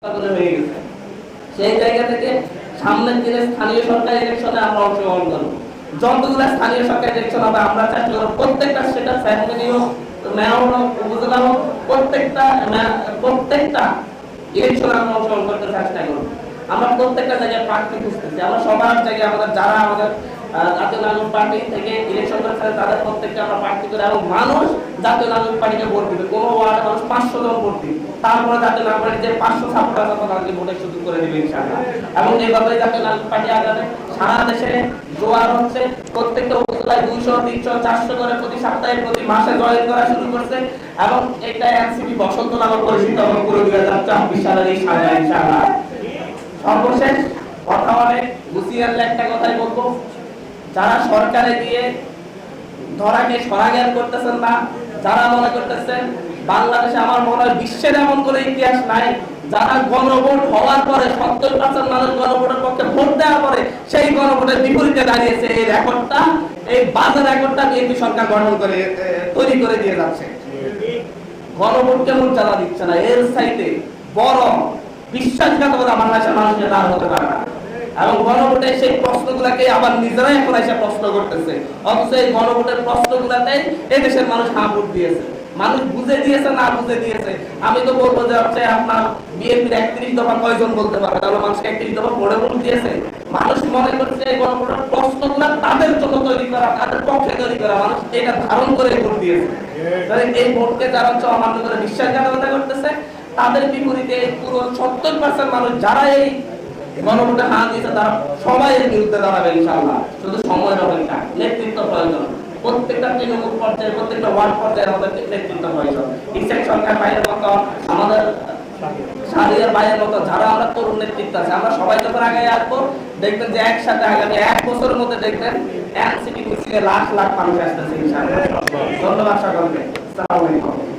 হয়ে গেছে। সেই জায়গা থেকে সামনের দিনে স্থানীয় সরকার ইলেকশনে আমরা অংশগ্রহণ করবো। যতগুলো স্থানীয় সরকার ইলেকশন হবে আমরা চেষ্টা করবো প্রত্যেকটা সেটা ফ্যামিলি হোক, মেয়র হোক, উপজেলা হোক, প্রত্যেকটা ইলেকশনে আমরা অংশগ্রহণ করতে চেষ্টা করবো। আমরা প্রত্যেকটা জায়গায় প্রার্থী খুঁজতেছি। আমরা সবার জায়গায় আমাদের যারা আমাদের জাতীয় নাগরিক পার্টি থেকে ইলেকশন করছে তাদের প্রত্যেকটা আমরা প্রার্থী করে, এবং মানুষ জাতীয় নাগরিক পার্টিকে ভোট দিবে। কোনো ওয়ার্ডে মানুষ 500 জন ভোট দিবে, তারপরে জাতীয় নাগরিক পার্টি যে 500 ছাত্র আছে তাদেরকে ভোটের সুযোগ করে দিবে ইনশাআল্লাহ। এবং এইভাবে জাতীয় নাগরিক পার্টি আগামী সারা দেশে জোয়ার হচ্ছে। প্রত্যেকটা উপজেলায় 200, 300, 400 করে প্রতি সপ্তাহে প্রতি মাসে জয়েন করা শুরু করছে। এবং এটা এনসিপি বসন্ত নামে পরিচিত হবে পুরো 2024 সালের এই সালে ইনশাআল্লাহ। সর্বশেষ কথা অনেক গুছিয়ে একটা কথাই বলবো, যারা সরকারে দিয়ে ধরাকে সরাজ্ঞান করতেছেন না, যারা মনে করতেছেন বাংলাদেশে, আমার মনে হয় বিশ্বের এমন কোনো ইতিহাস নাই যারা গণভোট হওয়ার পরে 70% মানুষ গণভোটের পক্ষে ভোট দেওয়ার পরে সেই গণভোটের বিপরীতে দাঁড়িয়েছে, এই রেকর্ডটা, এই বাজে রেকর্ডটা বিএনপি সরকার গঠন করে তৈরি করে দিয়ে যাচ্ছে। গণভোট কেমন চালা দিচ্ছে না, এর সাইডে বড় বিশ্বাসঘাতকতা বাংলাদেশের মানুষের আর হতে পারে না। এবং গণভোটের সেই প্রশ্নগুলোকে আবার নিজেরাই এখন এসে প্রশ্ন করতেছে, অথচ এই গণভোটের প্রশ্নগুলোতেই এই দেশের মানুষ হ্যাঁ ভোট দিয়েছে। মানুষ বুঝে দিয়েছে না বুঝে দিয়েছে, আমি তো বলবো যে হচ্ছে আপনার বিএনপির 31 দফা কয়জন বলতে পারে, তাহলে মানুষ 31 দফা পড়ে ভোট দিয়েছে। মানুষ মনে করছে এই গণভোটের প্রশ্নগুলো তাদের জন্য তৈরি করা, তাদের পক্ষে তৈরি করা, মানুষ এটা ধারণ করে ভোট দিয়েছে। এই ভোটকে যারা হচ্ছে অমান্য করে বিশ্বাসঘাতকতা করতেছে, তাদের বিপরীতে পুরো 70% মানুষ যারা এই গণভোটে হাত দিয়েছে তারা সবাই এর বিরুদ্ধে দাঁড়াবে ইনশাআল্লাহ। শুধু সময়ের অপেক্ষা, নেতৃত্ব প্রয়োজন। প্রত্যেকটা তৃণমূল পর্যায়ে, প্রত্যেকটা ওয়ার্ড পর্যায়ে আমাদের নেতৃত্ব প্রয়োজন। ইসেক সরকার ভাইয়ের মতো, আমাদের সারিয়ার ভাইয়ের মতো যারা আমরা তরুণ নেতৃত্ব আছে, আমরা সবাই যখন আগে আসবো দেখবেন যে একসাথে আগামী 1 বছরের মধ্যে দেখবেন এনসিপি মিছিলে লাখ লাখ মানুষ আসতেছে ইনশাআল্লাহ। ধন্যবাদ সকলকে। আসসালামু আলাইকুম।